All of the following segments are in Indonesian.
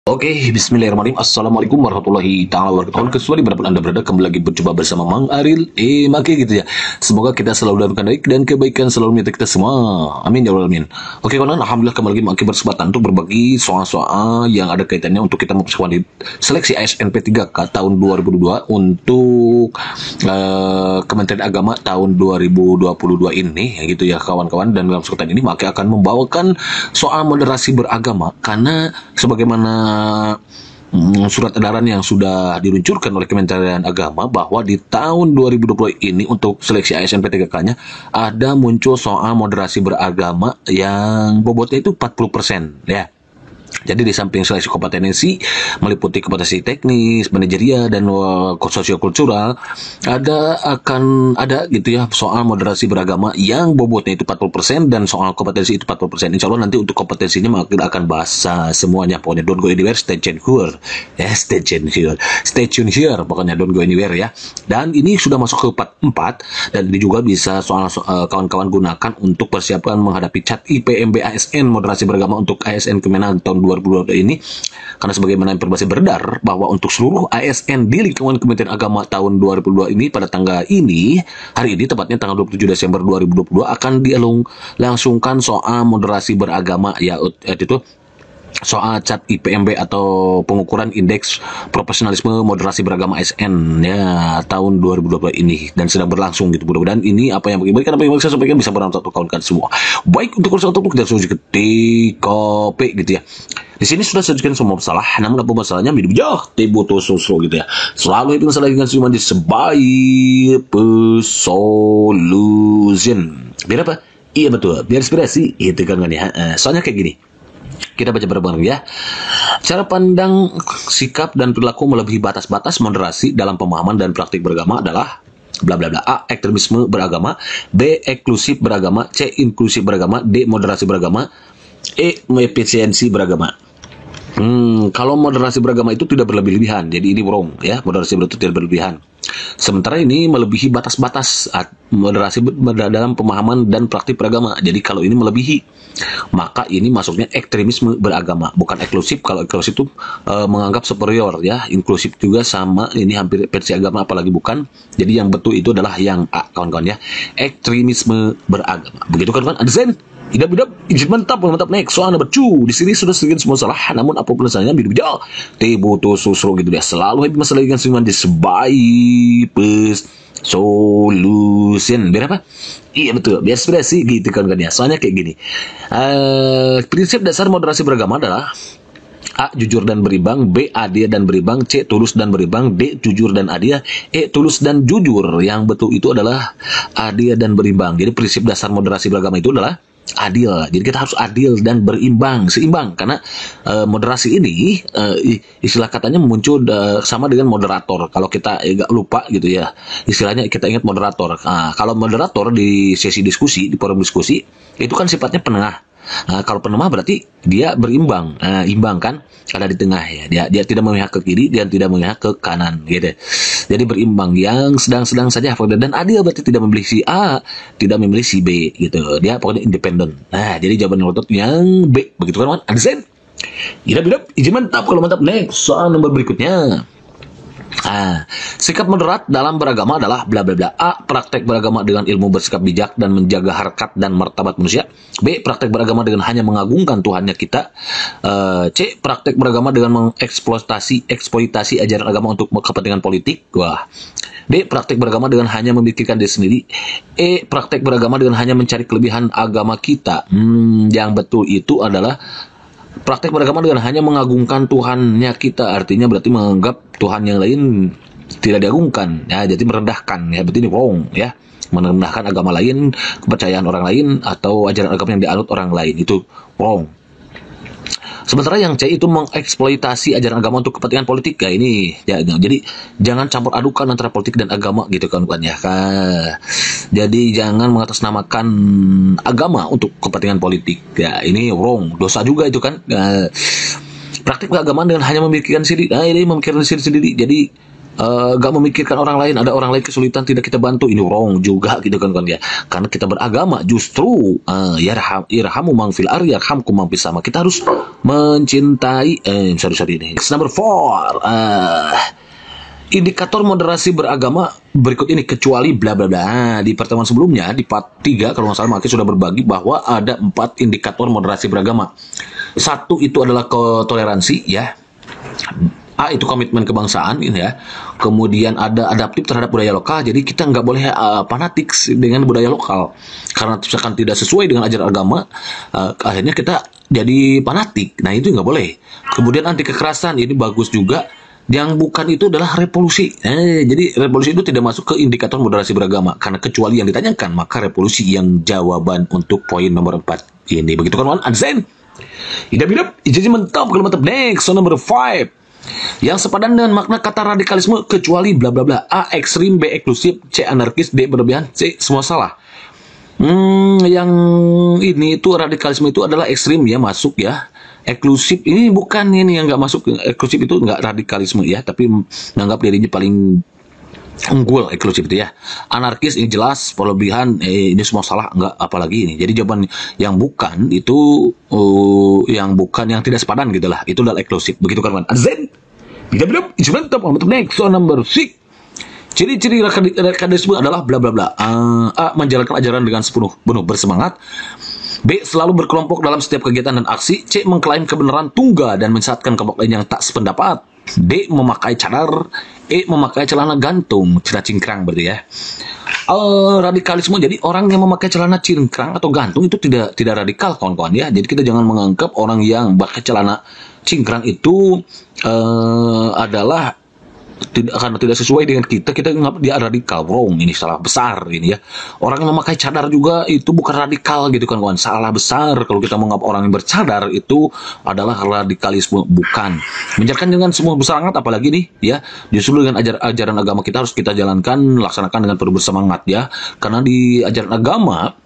Oke, bismillahirrahmanirrahim. Assalamualaikum warahmatullahi ta'ala wabarakatuh. Kesuali berapun Anda berada, kembali lagi berjumpa bersama Mang Aril. Maki gitu ya. Semoga kita selalu dalam keadaan baik dan kebaikan selalu menyertai kita semua. Amin ya rabbal alamin. Oke kawan, alhamdulillah kembali lagi Maki berkesempatan untuk berbagi soal-soal yang ada kaitannya untuk kita mempersiapkan di seleksi ASNP 3K tahun 2022 untuk Kementerian Agama tahun 2022 ini, ya gitu ya kawan-kawan. Dan dalam kesempatan ini Maki akan membawakan soal moderasi beragama karena sebagaimana surat edaran yang sudah diluncurkan oleh Kementerian Agama bahwa di tahun 2020 ini untuk seleksi ASN PTKK-nya ada muncul soal moderasi beragama yang bobotnya itu 40% ya. Jadi di samping seleksi kompetensi meliputi kompetensi teknis, manajerial dan sosiokultural, akan ada gitu ya soal moderasi beragama yang bobotnya itu 40% dan soal kompetensi itu 40%. Insya Allah nanti untuk kompetensinya akan bahas semuanya. Pokoknya don't go anywhere, stay tuned here. Ya, stay tuned here. Pokoknya don't go anywhere ya. Dan ini sudah masuk ke part 4 dan ini juga bisa soal kawan-kawan gunakan untuk persiapan menghadapi CAT IPMB ASN moderasi beragama untuk ASN Kemenag tahun 2022 ini, karena sebagaimana informasi beredar bahwa untuk seluruh ASN di lingkungan Kementerian Agama tahun 2022 ini pada tanggal ini, hari ini tepatnya tanggal 27 Desember 2022 akan dilangsungkan soal moderasi beragama ya, itu soal CAT IPMB atau pengukuran indeks profesionalisme moderasi beragama ASN ya tahun 2022 ini dan sedang berlangsung gitu. Mudah-mudahan ini apa yang saya sampaikan bisa bermanfaat untuk kawan-kawan semua. Baik, untuk urusan untuk kita langsung ke TKP gitu ya. Di sini sudah sajikan semua masalah, namun apa masalahnya hidup jauh tibuto sosro gitu ya. Selalu itu masalah dengan cuma di sebaik solution. Biar apa? Iya betul, biar inspirasi itu kan ya. Soalnya kayak gini. Kita baca bareng-bareng ya. Cara pandang, sikap, dan perilaku melebihi batas-batas moderasi dalam pemahaman dan praktik beragama adalah bla bla bla. A. Ekstremisme beragama. B. Eksklusif beragama. C. Inklusif beragama. D. Moderasi beragama. E. Efisiensi beragama. Kalau moderasi beragama itu tidak berlebihan, jadi ini wrong ya. Moderasi itu tidak berlebihan. Sementara ini melebihi batas-batas moderasi dalam pemahaman dan praktik beragama. Jadi kalau ini melebihi, maka ini masuknya ekstremisme beragama, bukan eksklusif. Kalau eksklusif itu menganggap superior ya. Inklusif juga sama, ini hampir versi agama apalagi bukan. Jadi yang betul itu adalah yang A, kawan-kawan ya. Ekstremisme beragama. Begitu kan? Understand? Idap, izin mantap next. Soalnya bercu. Di sini sudah sedikit semua salah, namun apapun misalnya bidu tibuto susro gitu dia. Selalu happy masalah dengan semua di sebaik solution. Biar apa? Iya betul, biar inspirasi gitu kan ya. Soalnya kayak gini. Prinsip dasar moderasi beragama adalah A. Jujur dan berimbang. B. Adil dan berimbang. C. Tulus dan berimbang. D. Jujur dan adil. E. Tulus dan jujur. Yang betul itu adalah adil dan berimbang. Jadi prinsip dasar moderasi beragama itu adalah adil. Jadi kita harus adil dan berimbang, seimbang. Karena moderasi ini istilah katanya muncul sama dengan moderator. Kalau kita agak lupa gitu ya, istilahnya kita ingat moderator. Kalau moderator di sesi diskusi, di forum diskusi, itu kan sifatnya penengah. Kalau penengah berarti dia berimbang, imbang kan, ada di tengah ya. Dia tidak memihak ke kiri, dia tidak memihak ke kanan gitu. Jadi berimbang, yang sedang-sedang saja, dan adil berarti tidak memilih si A, tidak memilih si B gitu. Dia pokoknya independen. Nah, jadi jawaban otot yang B, begitu kan? Understand? Idap, izin mantap. Kalau mantap, next soal nomor berikutnya. Sikap moderat dalam beragama adalah bla bla bla. A. Praktek beragama dengan ilmu bersikap bijak dan menjaga harkat dan martabat manusia. B. Praktek beragama dengan hanya mengagungkan Tuhannya kita. C. Praktek beragama dengan eksploitasi ajaran agama untuk kepentingan politik. D. Praktek beragama dengan hanya memikirkan diri sendiri. E. Praktek beragama dengan hanya mencari kelebihan agama kita. Yang betul itu adalah praktek beragama dengan hanya mengagungkan Tuhannya kita, artinya berarti menganggap Tuhan yang lain tidak diagungkan, ya, jadi merendahkan, ya, berarti ini wrong, ya, merendahkan agama lain, kepercayaan orang lain, atau ajaran agama yang dianut orang lain, itu wrong. Sementara yang C itu mengeksploitasi ajaran agama untuk kepentingan politik, ya ini, ya, jadi jangan campur adukan antara politik dan agama gitu kan ya. Jadi jangan mengatasnamakan agama untuk kepentingan politik, ya ini wrong, dosa juga itu kan. Praktik keagamaan dengan hanya memikirkan sendiri, ini memikirkan diri sendiri. Jadi gak memikirkan orang lain, ada orang lain kesulitan tidak kita bantu, ini wrong juga gitu kan ya. Karena kita beragama justru yarhamu man fil ar yarhamkum man fis sama. Kita harus mencintai sorry ini. Next, number 4. Indikator moderasi beragama berikut ini kecuali bla bla bla. Di pertemuan sebelumnya di part 3 kalau nggak salah Maki sudah berbagi bahwa ada 4 indikator moderasi beragama. 1 itu adalah toleransi ya. A itu komitmen kebangsaan ini ya. Kemudian ada adaptif terhadap budaya lokal. Jadi kita nggak boleh fanatik dengan budaya lokal. Karena misalkan tidak sesuai dengan ajaran agama, akhirnya kita jadi fanatik. Nah itu nggak boleh. Kemudian anti kekerasan ini bagus juga. Yang bukan itu adalah revolusi. Jadi revolusi itu tidak masuk ke indikator moderasi beragama. Karena kecuali yang ditanyakan, maka revolusi yang jawaban untuk poin nomor 4 ini. Begitu kan, Anzen? Hidup-hidup, ijazah mentap, kalau mantap. Next, so number 5. Yang sepadan dengan makna kata radikalisme kecuali bla bla bla. A ekstrim, B eksklusif, C anarkis, D berlebihan, C semua salah. Yang ini itu radikalisme itu adalah ekstrim ya, masuk ya. Eksklusif ini bukan ini yang nggak masuk. Eksklusif itu nggak radikalisme ya, tapi menganggap dirinya paling unggul, eksklusif itu ya. Anarkis ini jelas, berlebihan ini semua salah, nggak apalagi ini. Jadi jawaban yang bukan itu yang bukan yang tidak sepadan gitu lah. Itu adalah eksklusif. Begitu kan, Zen? Bila-bila, mantap. Next, so number 6. Ciri-ciri radikalisme adalah bla bla bla. A menjalankan ajaran dengan penuh bersemangat. B selalu berkelompok dalam setiap kegiatan dan aksi. C mengklaim kebenaran tunggal dan mensesatkan kelompok lain yang tak sependapat. D memakai cadar. E memakai celana gantung, celana cingkrang berarti ya. Radikalisme jadi orang yang memakai celana cingkrang atau gantung itu tidak radikal kawan-kawan ya. Jadi kita jangan menganggap orang yang pakai celana cingkrang itu adalah karena tidak sesuai dengan kita nganggap dia radikal. Wrong, ini salah besar ini ya. Orang yang memakai cadar juga itu bukan radikal gitu kan kawan. Salah besar kalau kita menganggap orang yang bercadar itu adalah radikalisme, bukan. Menjalankan dengan semua bersemangat apalagi nih ya. Justru dengan ajaran agama kita harus kita jalankan, laksanakan dengan penuh bersemangat ya. Karena di ajaran agama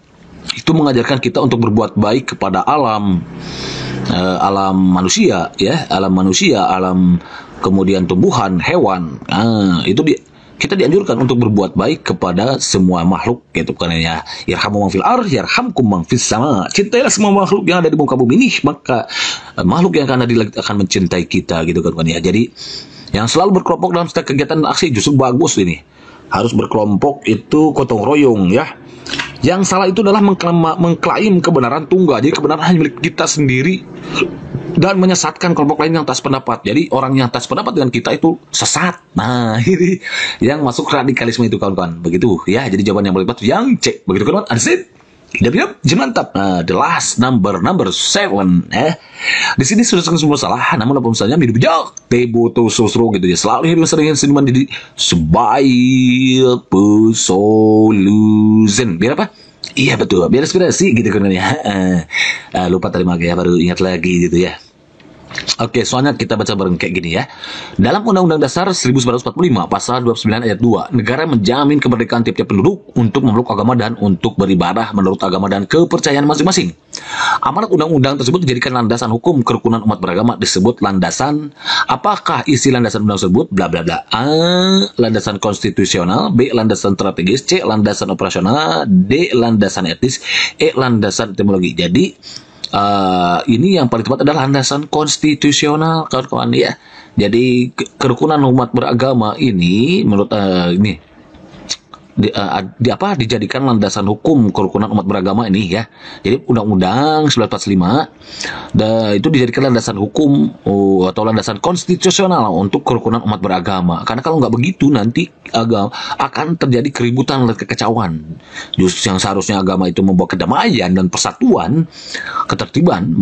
itu mengajarkan kita untuk berbuat baik kepada alam manusia ya, alam kemudian tumbuhan, hewan. Kita dianjurkan untuk berbuat baik kepada semua makhluk gitu kan ya. Yarhamu man fil ar yarhamkum man fis sama. Cintailah semua makhluk yang ada di muka bumi ini, maka makhluk yang akan ada di langit akan mencintai kita gitu kan ya. Jadi yang selalu berkelompok dalam setiap kegiatan dan aksi justru bagus ini. Harus berkelompok itu gotong royong ya. Yang salah itu adalah mengklaim kebenaran tunggal. Jadi kebenaran hanya milik kita sendiri dan menyesatkan kelompok lain yang tak sependapat. Jadi orang yang tak sependapat dengan kita itu sesat. Nah, ini yang masuk radikalisme itu kawan-kawan. Begitu ya. Jadi jawaban yang paling tepat yang C. Begitu kawan-kawan. Adsit. Hidup, mantap. The last number 7. Di sini sudah semua salah. Namun apa misalnya hidup bijak, tebo to sosro gitu ya. Selalu hidup sering seniman di sebaik solution. Biar apa? Iya betul. Biar inspirasi gitu kan ya. Lupa terima kasih baru ingat lagi gitu ya. Oke, soalnya kita baca bareng kayak gini ya. Dalam Undang-Undang Dasar 1945 pasal 29 ayat 2, negara menjamin kemerdekaan tiap-tiap penduduk untuk memeluk agama dan untuk beribadah menurut agama dan kepercayaan masing-masing. Amanat undang-undang tersebut dijadikan landasan hukum kerukunan umat beragama disebut landasan. Apakah isi landasan undang tersebut? Bla bla bla. A. Landasan konstitusional, B. Landasan strategis, C. Landasan operasional, D. Landasan etis, E. Landasan etimologi. Jadi ini yang paling tepat adalah landasan konstitusional kawan-kawan ya. Jadi kerukunan umat beragama ini menurut ini dijadikan landasan hukum kerukunan umat beragama ini ya. Jadi Undang-Undang 1945 itu dijadikan landasan hukum atau landasan konstitusional untuk kerukunan umat beragama. Karena kalau nggak begitu nanti akan terjadi keributan dan kekacauan. Justru yang seharusnya agama itu membawa kedamaian dan persatuan, ketertiban,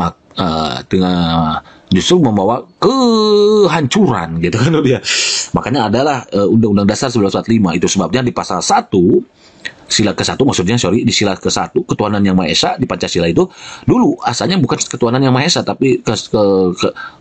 dengan justru membawa kehancuran gitu kan dia. Makanya adalah Undang-Undang Dasar 1945. Itu sebabnya di pasal 1 sila ke-1 di sila ke-1 ketuhanan yang Maha Esa di Pancasila itu dulu asalnya bukan ketuhanan yang Maha Esa tapi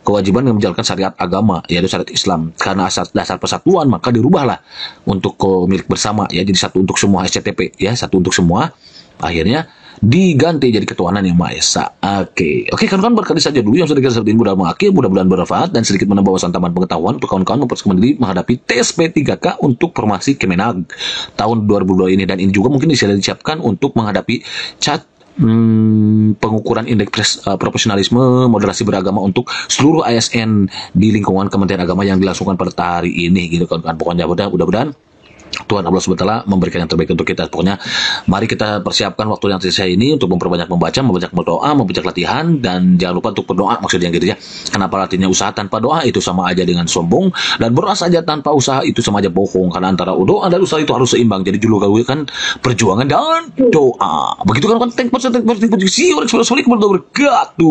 kewajiban yang menjalankan syariat agama yaitu syariat Islam. Karena asas dasar persatuan maka dirubahlah untuk milik bersama ya, jadi satu untuk semua SCTP ya, satu untuk semua. Akhirnya diganti jadi ketuhanan yang Maha Esa. Oke, kawan-kawan, berkali saja dulu yang sudah kita seperti ini, mudah-mudahan bermanfaat dan sedikit menambah wawasan tambahan pengetahuan untuk kawan-kawan mempersiapkan diri menghadapi TSP3K untuk formasi Kemenag tahun 2022 ini, dan ini juga mungkin bisa disiapkan untuk menghadapi pengukuran indeks profesionalisme moderasi beragama untuk seluruh ASN di lingkungan Kementerian Agama yang dilangsungkan pada hari ini gitu kan. Pokoknya mudah-mudahan Tuhan Allah SWT memberikan yang terbaik untuk kita. Pokoknya mari kita persiapkan waktu yang tersisa ini untuk memperbanyak membaca, memperbanyak berdoa, memperbanyak latihan, dan jangan lupa untuk berdoa, maksudnya gitu ya. Kenapa artinya usaha tanpa doa itu sama aja dengan sombong, dan berdoa saja tanpa usaha itu sama aja bohong, karena antara doa dan usaha itu harus seimbang. Jadi dulu kan perjuangan dan doa. Begitu kan, thank you, see you, warahmatullahi wabarakatuh.